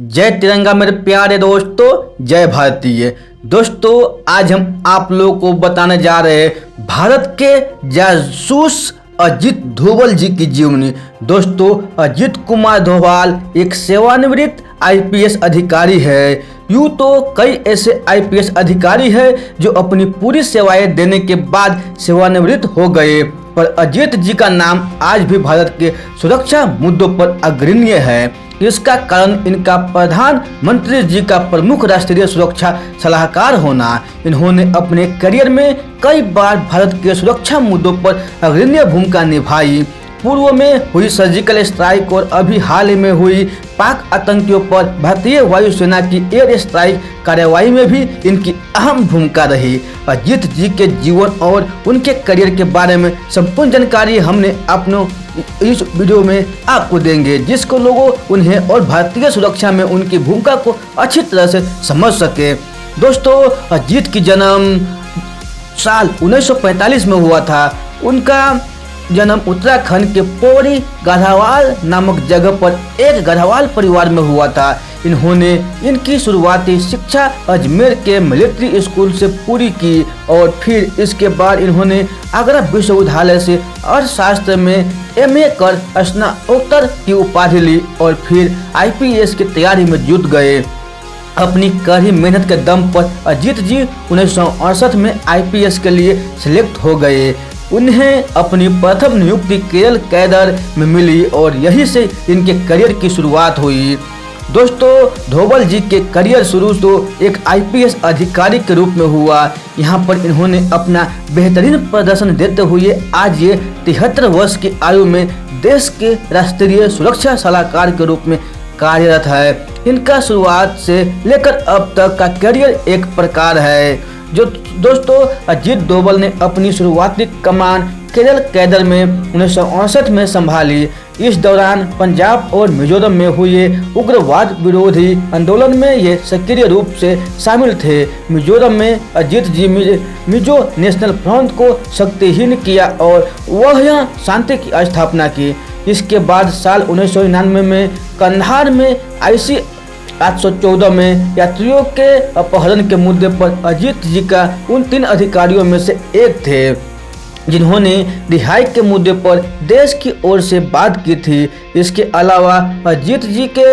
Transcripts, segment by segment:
जय तिरंगा मेरे प्यारे दोस्तों, जय भारतीय दोस्तों। आज हम आप लोगों को बताने जा रहे हैं भारत के जासूस अजीत डोभाल जी की जीवनी। दोस्तों, अजीत कुमार डोभाल एक सेवानिवृत्त आईपीएस अधिकारी है। यूँ तो कई ऐसे आईपीएस अधिकारी हैं जो अपनी पूरी सेवाएं देने के बाद सेवानिवृत्त हो गए, पर अजीत जी का नाम आज भी भारत के सुरक्षा मुद्दों पर अग्रणी है। इसका कारण इनका प्रधानमंत्री जी का प्रमुख राष्ट्रीय सुरक्षा सलाहकार होना। इन्होंने अपने करियर में कई बार भारत के सुरक्षा मुद्दों पर अग्रणी भूमिका निभाई। पूर्व में हुई सर्जिकल स्ट्राइक और अभी हाल ही में हुई पाक आतंकियों पर भारतीय वायुसेना की एयर स्ट्राइक कार्रवाई में भी इनकी अहम भूमिका रही। अजीत जी के जीवन और उनके करियर के बारे में संपूर्ण जानकारी हमने अपनों इस वीडियो में आपको देंगे, जिसको लोगों उन्हें और भारतीय सुरक्षा में उनकी भूमिका को अच्छी तरह से समझ सके। दोस्तों, अजीत की जन्म साल 1945 में हुआ था। उनका जन्म उत्तराखंड के पौड़ी गढ़वाल नामक जगह पर एक गढ़वाल परिवार में हुआ था। इन्होंने इनकी शुरुआती शिक्षा अजमेर के मिलिट्री स्कूल से पूरी की और फिर इसके बाद इन्होंने आगरा विश्वविद्यालय से अर्थशास्त्र में एमए कर स्नातकोत्तर की उपाधि ली और फिर आईपीएस की तैयारी में जुट गए। अपनी कड़ी मेहनत के दम पर अजीत जी 1968 में आईपीएस के लिए सिलेक्ट हो गए। उन्हें अपनी प्रथम नियुक्ति केरल कैडर में मिली और यहीं से इनके करियर की शुरुआत हुई। दोस्तों, डोभाल जी के करियर शुरू तो एक आईपीएस अधिकारी के रूप में हुआ। यहाँ पर इन्होंने अपना बेहतरीन प्रदर्शन देते हुए आज ये 73 वर्ष की आयु में देश के राष्ट्रीय सुरक्षा सलाहकार के रूप में कार्यरत है। इनका शुरुआत से लेकर अब तक का करियर एक प्रकार है। जो दोस्तों, अजीत डोभाल ने अपनी शुरुआती कमान केरल कैडर में 1968 में संभाली। इस दौरान पंजाब और मिजोरम में हुए उग्रवाद विरोधी आंदोलन में ये सक्रिय रूप से शामिल थे। मिजोरम में अजीत जी मिजो नेशनल फ्रंट को शक्तिहीन किया और वह यहाँ शांति की स्थापना की। इसके बाद साल 1999 में कंधार में IC 814 में यात्रियों के अपहरण के मुद्दे पर अजीत जी का उन 3 अधिकारियों में से एक थे जिन्होंने रिहाई के मुद्दे पर देश की ओर से बात की थी। इसके अलावा अजीत जी के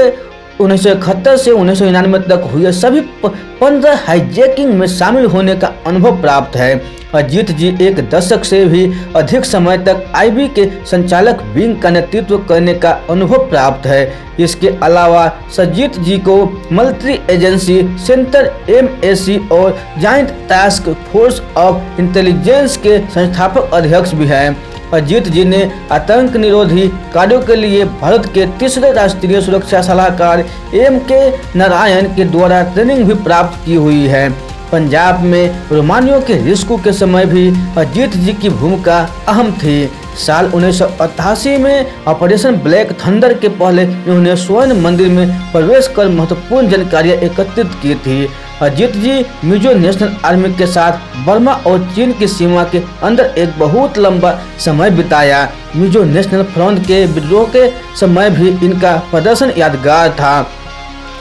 1971 से 1999 तक हुए सभी 15 हाईजैकिंग में शामिल होने का अनुभव प्राप्त है। अजीत जी एक दशक से भी अधिक समय तक आईबी के संचालक विंग का नेतृत्व करने का अनुभव प्राप्त है। इसके अलावा अजीत जी को मिलिट्री एजेंसी सेंटर MAC और joint task force of intelligence के संस्थापक अध्यक्ष भी हैं। अजीत जी ने आतंक निरोधी कार्यों के लिए भारत के तीसरे राष्ट्रीय सुरक्षा सलाहकार MK नारायण के द्वारा ट्रेनिंग भी प्राप्त की हुई है। पंजाब में रोमानियों के रिस्कू के समय भी अजीत जी की भूमिका अहम थी। साल 1988 में ऑपरेशन ब्लैक थंडर के पहले इन्होंने स्वर्ण मंदिर में प्रवेश कर महत्वपूर्ण जानकारियां एकत्रित की थी। अजीत जी मिजो नेशनल आर्मी के साथ बर्मा और चीन की सीमा के अंदर एक बहुत लंबा समय बिताया। मिजो नेशनल फ्रंट के विद्रोह के समय भी इनका प्रदर्शन यादगार था।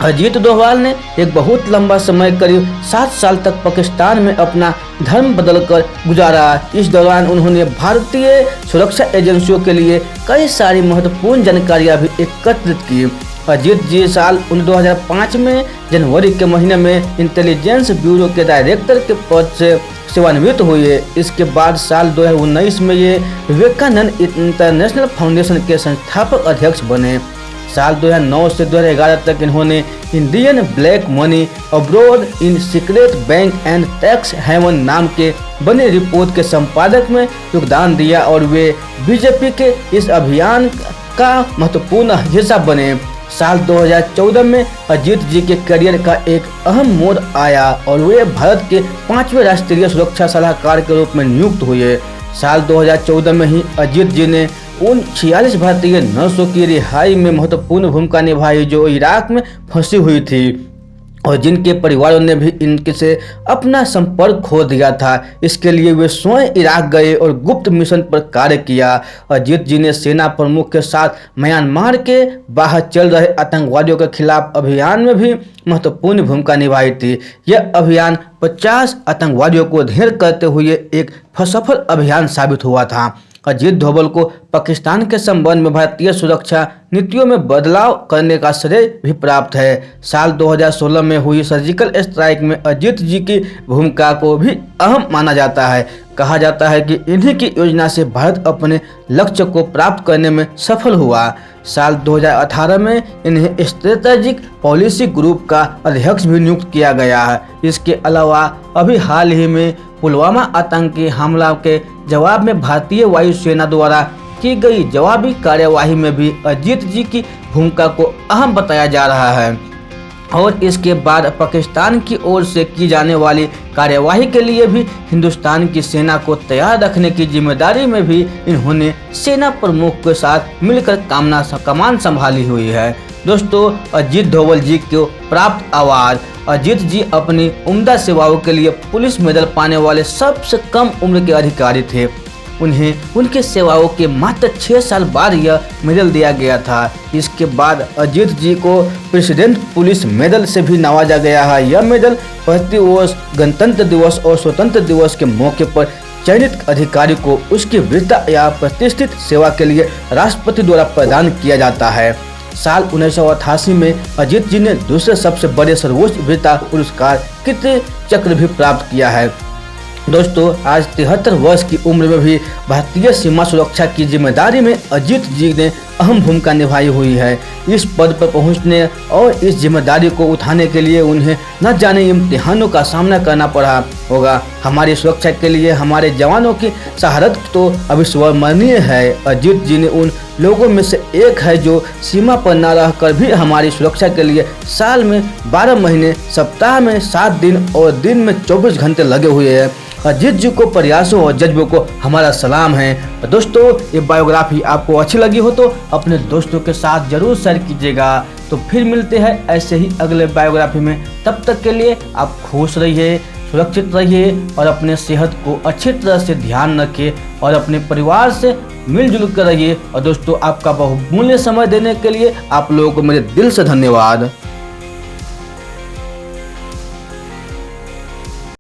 अजीत डोभाल ने एक बहुत लंबा समय करीब 7 साल तक पाकिस्तान में अपना धर्म बदलकर गुजारा। इस दौरान उन्होंने भारतीय सुरक्षा एजेंसियों के लिए कई सारी महत्वपूर्ण जानकारियां भी एकत्रित की। अजीत जी साल 2005 में जनवरी के महीने में इंटेलिजेंस ब्यूरो के डायरेक्टर के पद से सेवानिवृत्त हुए। इसके बाद साल 2019 में ये विवेकानंद इंटरनेशनल फाउंडेशन के संस्थापक अध्यक्ष बने। साल 2009 से 2011 तक इन्होंने Indian black money abroad in secret bank and tax haven नाम के बने रिपोर्ट के संपादक में योगदान दिया और वे बीजेपी के इस अभियान का महत्वपूर्ण हिस्सा बने। साल 2014 में अजीत जी के करियर का एक अहम मोड़ आया और वे भारत के 5वें राष्ट्रीय सुरक्षा सलाहकार के रूप में नियुक्त हुए। साल 2014 में ही अजीत जी ने उन 46 भारतीय नर्सों की रिहाई में महत्वपूर्ण भूमिका निभाई जो इराक में फंसी हुई थी और जिनके परिवारों ने भी इनके से अपना संपर्क खो दिया था। इसके लिए वे स्वयं इराक गए और गुप्त मिशन पर कार्य किया। अजीत जी ने सेना प्रमुख के साथ म्यांमार के बाहर चल रहे आतंकवादियों के खिलाफ अभियान में भी महत्वपूर्ण भूमिका निभाई थी। यह अभियान 50 आतंकवादियों को ढेर करते हुए एक सफल अभियान साबित हुआ था। अजीत डोभाल को पाकिस्तान के संबंध में भारतीय सुरक्षा नीतियों में बदलाव करने का श्रेय भी प्राप्त है। साल 2016 में हुई सर्जिकल स्ट्राइक में अजीत जी की भूमिका को भी अहम माना जाता है। कहा जाता है कि इन्हीं की योजना से भारत अपने लक्ष्य को प्राप्त करने में सफल हुआ। साल 2018 में इन्हें स्ट्रेटेजिक पॉलिसी ग्रुप का अध्यक्ष भी नियुक्त किया गया है। इसके अलावा अभी हाल ही में पुलवामा आतंकी हमला के जवाब में भारतीय वायुसेना द्वारा की गई जवाबी कार्यवाही में भी अजीत जी की भूमिका को अहम बताया जा रहा है। और इसके बाद पाकिस्तान की ओर से की जाने वाली कार्यवाही के लिए भी हिंदुस्तान की सेना को तैयार रखने की जिम्मेदारी में भी इन्होंने सेना प्रमुख के साथ मिलकर कमान संभाली हुई है। दोस्तों, अजीत डोभाल जी को प्राप्त अवार्ड। अजीत जी अपनी उम्दा सेवाओं के लिए पुलिस मेडल पाने वाले सबसे कम उम्र के अधिकारी थे। उन्हें उनके सेवाओं के मात्र 6 साल बाद यह मेडल दिया गया था। इसके बाद अजीत जी को प्रेसिडेंट पुलिस मेडल से भी नवाजा गया है। यह मेडल प्रतिवर्ष गणतंत्र दिवस और स्वतंत्रता दिवस के मौके पर चयनित अधिकारी को उसकी वीरता या प्रतिष्ठित सेवा के लिए राष्ट्रपति द्वारा प्रदान किया जाता है। साल 1988 में अजीत जी ने दूसरे सबसे बड़े सर्वोच्च वीरता पुरस्कार कीर्ति चक्र भी प्राप्त किया है। दोस्तों, आज 73 वर्ष की उम्र में भी भारतीय सीमा सुरक्षा की जिम्मेदारी में अजीत जी ने अहम भूमिका निभाई हुई है। इस पद पर पहुंचने और इस जिम्मेदारी को उठाने के लिए उन्हें न जाने इम्तिहानों का सामना करना पड़ा होगा। हमारी सुरक्षा के लिए हमारे जवानों की शहादत तो अविस्मरणीय है। अजीत जी ने उन लोगों में से एक है जो सीमा पर न रहकर भी हमारी सुरक्षा के लिए साल में 12 महीने, सप्ताह में 7 दिन और दिन में 24 घंटे लगे हुए हैं। अजीत जी को प्रयासों और जज्बे को हमारा सलाम है। दोस्तों, ये बायोग्राफी आपको अच्छी लगी हो तो अपने दोस्तों के साथ जरूर शेयर कीजिएगा। तो फिर मिलते हैं ऐसे ही अगले बायोग्राफी में। तब तक के लिए आप खुश रहिए, सुरक्षित रहिए और अपने सेहत को अच्छी तरह से ध्यान रखिए और अपने परिवार से मिलजुल कर रहिए। और दोस्तों, आपका बहुमूल्य समय देने के लिए आप लोगों को मेरे दिल से धन्यवाद।